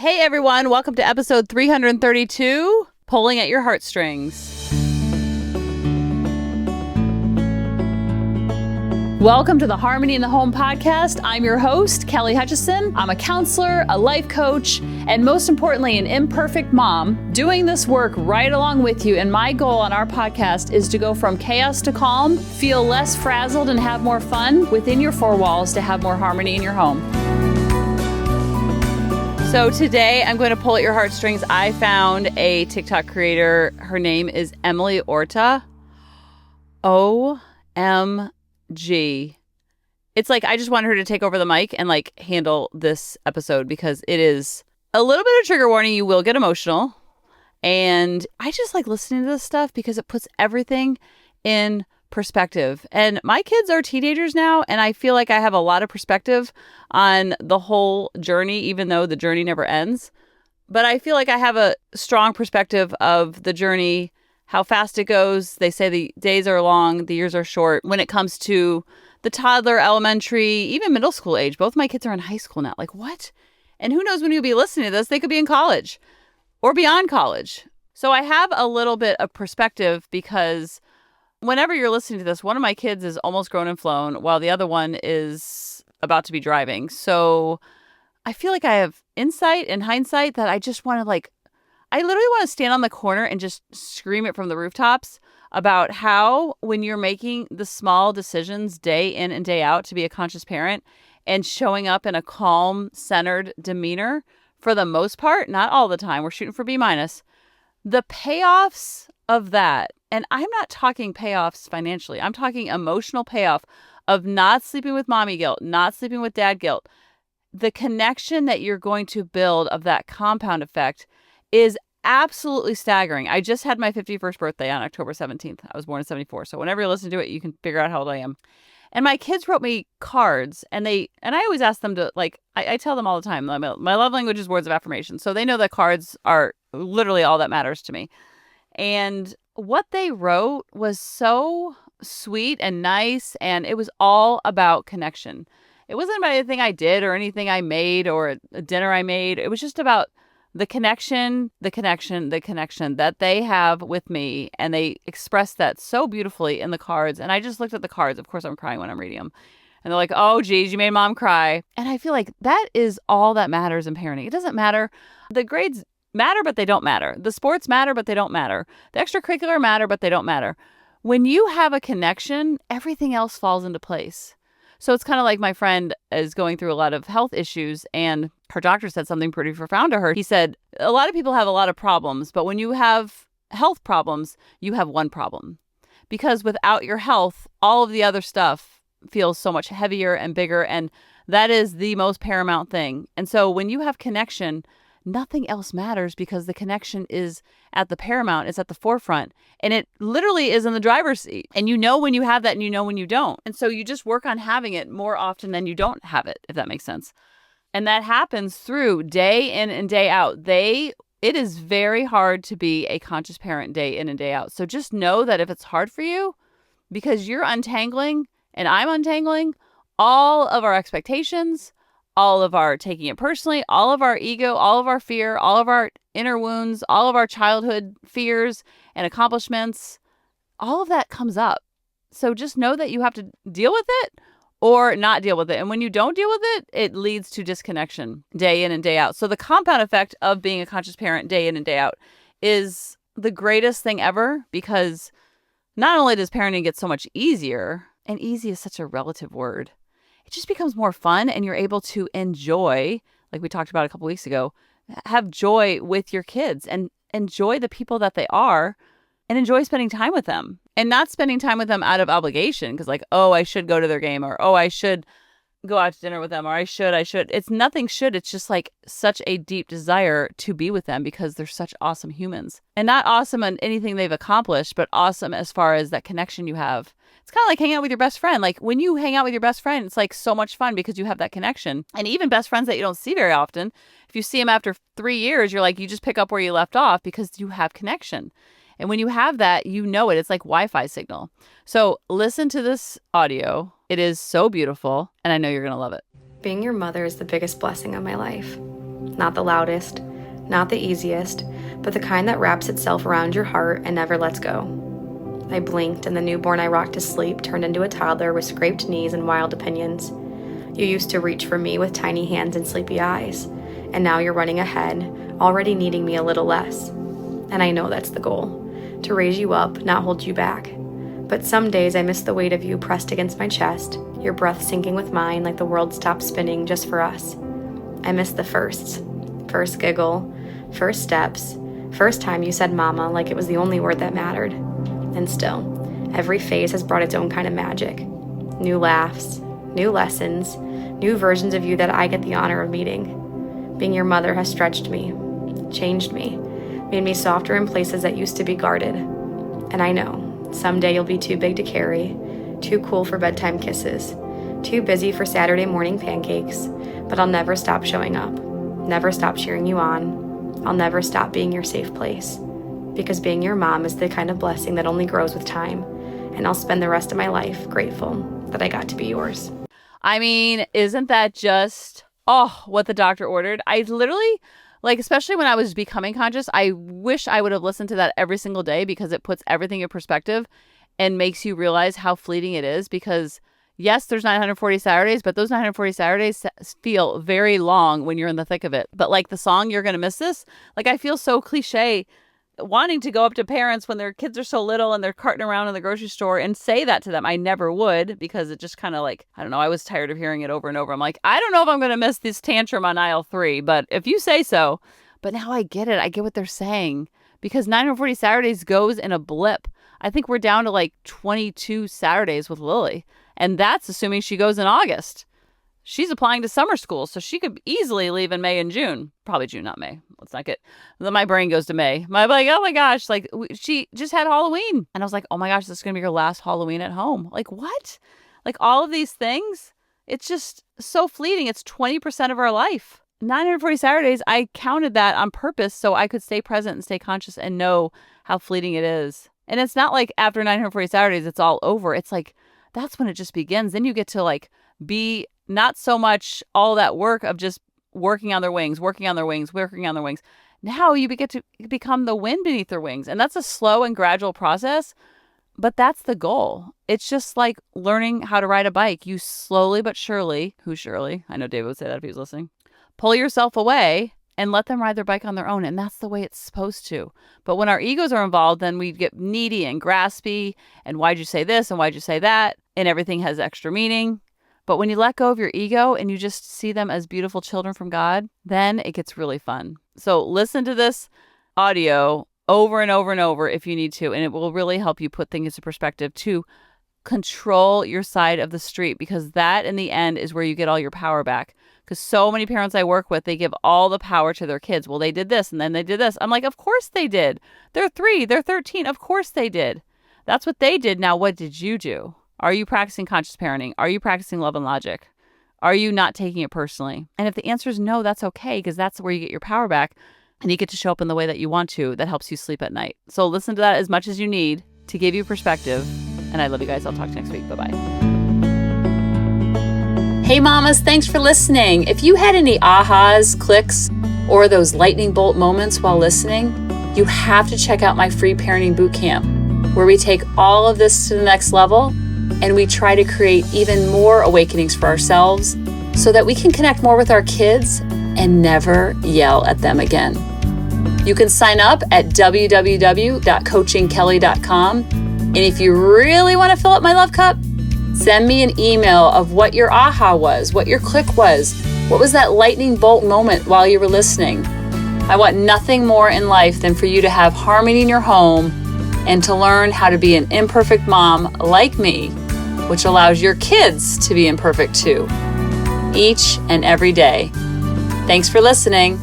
Hey everyone, welcome to episode 332, Pulling at Your Heartstrings. Welcome to the Harmony in the Home podcast. I'm your host, Kelly Hutchison. I'm a counselor, a life coach, and most importantly, an imperfect mom doing this work right along with you. And my goal on our podcast is to go from chaos to calm, feel less frazzled, and have more fun within your four walls to have more harmony in your home. So today I'm going to pull at your heartstrings. I found a TikTok creator. Her name is Emily Orta. OMG. It's like I just wanted her to take over the mic and like handle this episode because it is a little bit of trigger warning. You will get emotional. And I just like listening to this stuff because it puts everything in perspective. And my kids are teenagers now, and I feel like I have a lot of perspective on the whole journey, even though the journey never ends. But I feel like I have a strong perspective of the journey, how fast it goes. They say the days are long, the years are short. When it comes to the toddler, elementary, even middle school age, both my kids are in high school now. Like, what? And who knows when you'll be listening to this, they could be in college or beyond college. So I have a little bit of perspective because whenever you're listening to this, one of my kids is almost grown and flown while the other one is about to be driving. So I feel like I have insight and hindsight that I just want to I literally want to stand on the corner and just scream it from the rooftops about how when you're making the small decisions day in and day out to be a conscious parent and showing up in a calm, centered demeanor for the most part, not all the time, we're shooting for B-, the payoffs of that. And I'm not talking payoffs financially. I'm talking emotional payoff of not sleeping with mommy guilt, not sleeping with dad guilt. The connection that you're going to build of that compound effect is absolutely staggering. I just had my 51st birthday on October 17th. I was born in 74. So whenever you listen to it, you can figure out how old I am. And my kids wrote me cards and I always ask them to I tell them all the time, my love language is words of affirmation. So they know that cards are literally all that matters to me. And what they wrote was so sweet and nice, and it was all about connection. It wasn't about anything I did or anything I made or a dinner I made. It was just about the connection that they have with me, and they expressed that so beautifully in the cards. And I just looked at the cards. Of course, I'm crying when I'm reading them. And they're like, oh, geez, you made mom cry. And I feel like that is all that matters in parenting. It doesn't matter. The grades matter, but they don't matter. The sports matter, but they don't matter. The extracurricular matter, but they don't matter. When you have a connection, everything else falls into place. So it's kind of like my friend is going through a lot of health issues, and her doctor said something pretty profound to her. He said, a lot of people have a lot of problems, but when you have health problems, you have one problem. Because without your health, all of the other stuff feels so much heavier and bigger, and that is the most paramount thing. And so when you have connection, nothing else matters because the connection is at the paramount, it's at the forefront, and it literally is in the driver's seat. And you know when you have that and you know when you don't. And so you just work on having it more often than you don't have it, if that makes sense. And that happens through day in and day out. It is very hard to be a conscious parent day in and day out. So just know that if it's hard for you, because you're untangling and I'm untangling all of our expectations, all of our taking it personally, all of our ego, all of our fear, all of our inner wounds, all of our childhood fears and accomplishments, all of that comes up. So just know that you have to deal with it or not deal with it. And when you don't deal with it, it leads to disconnection day in and day out. So the compound effect of being a conscious parent day in and day out is the greatest thing ever, because not only does parenting get so much easier, and easy is such a relative word, it just becomes more fun, and you're able to enjoy, like we talked about a couple weeks ago, have joy with your kids and enjoy the people that they are and enjoy spending time with them, and not spending time with them out of obligation because I should go to their game, or, I should go out to dinner with them, or I should. It's nothing should. It's just such a deep desire to be with them because they're such awesome humans, and not awesome on anything they've accomplished, but awesome as far as that connection you have. It's kind of like hanging out with your best friend. When you hang out with your best friend, it's so much fun because you have that connection. And even best friends that you don't see very often, if you see them after 3 years, you're you just pick up where you left off because you have connection. And when you have that, you know it. It's like Wi-Fi signal. So listen to this audio. It is so beautiful, and I know you're going to love it. Being your mother is the biggest blessing of my life. Not the loudest, not the easiest, but the kind that wraps itself around your heart and never lets go. I blinked, and the newborn I rocked to sleep turned into a toddler with scraped knees and wild opinions. You used to reach for me with tiny hands and sleepy eyes, and now you're running ahead, already needing me a little less. And I know that's the goal, to raise you up, not hold you back. But some days I miss the weight of you pressed against my chest, your breath sinking with mine like the world stopped spinning just for us. I miss the firsts. First giggle, first steps, first time you said mama like it was the only word that mattered. And still, every phase has brought its own kind of magic. New laughs, new lessons, new versions of you that I get the honor of meeting. Being your mother has stretched me, changed me, made me softer in places that used to be guarded. And I know, someday you'll be too big to carry, too cool for bedtime kisses, too busy for Saturday morning pancakes, but I'll never stop showing up, never stop cheering you on. I'll never stop being your safe place. Because being your mom is the kind of blessing that only grows with time, and I'll spend the rest of my life grateful that I got to be yours. I mean, isn't that just, what the doctor ordered? I literally, especially when I was becoming conscious, I wish I would have listened to that every single day because it puts everything in perspective and makes you realize how fleeting it is. Because yes, there's 940 Saturdays, but those 940 Saturdays feel very long when you're in the thick of it. But like the song, You're Gonna Miss This, I feel so cliche wanting to go up to parents when their kids are so little and they're carting around in the grocery store and say that to them. I never would, because it just kind of I don't know, I was tired of hearing it over and over. I'm like, I don't know if I'm going to miss this tantrum on aisle 3, but if you say so. But now I get it. I get what they're saying, because 940 Saturdays goes in a blip. I think we're down to 22 Saturdays with Lily, and that's assuming she goes in August. She's applying to summer school, so she could easily leave in May and June. Probably June, not May. Let's not get... Then my brain goes to May. I'm like, oh my gosh, she just had Halloween. And I was like, oh my gosh, this is going to be your last Halloween at home. What? All of these things, it's just so fleeting. It's 20% of our life. 940 Saturdays, I counted that on purpose so I could stay present and stay conscious and know how fleeting it is. And it's not after 940 Saturdays, it's all over. It's that's when it just begins. Then you get to be... not so much all that work of just working on their wings. Now you get to become the wind beneath their wings. And that's a slow and gradual process, but that's the goal. It's just like learning how to ride a bike. You slowly but surely, I know David would say that if he was listening, pull yourself away and let them ride their bike on their own. And that's the way it's supposed to. But when our egos are involved, then we get needy and graspy. And why'd you say this? And why'd you say that? And everything has extra meaning. But when you let go of your ego and you just see them as beautiful children from God, then it gets really fun. So listen to this audio over and over and over if you need to, and it will really help you put things into perspective to control your side of the street, because that in the end is where you get all your power back. Because so many parents I work with, they give all the power to their kids. Well, they did this and then they did this. I'm like, of course they did. They're 3, they're 13. Of course they did. That's what they did. Now, what did you do? Are you practicing conscious parenting? Are you practicing love and logic? Are you not taking it personally? And if the answer is no, that's okay, because that's where you get your power back and you get to show up in the way that you want to, that helps you sleep at night. So listen to that as much as you need to give you perspective. And I love you guys. I'll talk to you next week. Bye-bye. Hey mamas, thanks for listening. If you had any ahas, clicks, or those lightning bolt moments while listening, you have to check out my free parenting bootcamp, where we take all of this to the next level and we try to create even more awakenings for ourselves so that we can connect more with our kids and never yell at them again. You can sign up at www.coachingkelly.com. And if you really want to fill up my love cup, send me an email of what your aha was, what your click was, what was that lightning bolt moment while you were listening. I want nothing more in life than for you to have harmony in your home and to learn how to be an imperfect mom like me, which allows your kids to be imperfect too, each and every day. Thanks for listening.